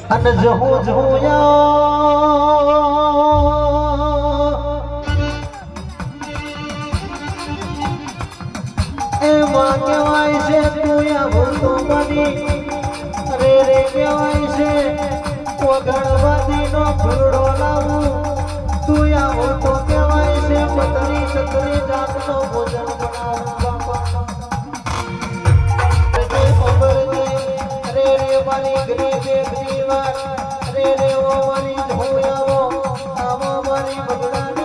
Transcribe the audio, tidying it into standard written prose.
અને જહું એમાં કહેવાય છે તું આવું તો બની રે રે કહેવાય છે ગણપતિનો ફૂલડો લાવું તું આવું તો કહેવાય છે પતરી સતરી જાતનો ભોજન બનાવું બાપા રે રે મારી ગરીબ વાત રે રે ઓ મારી ધોયાવો આવો મારી ભગવાન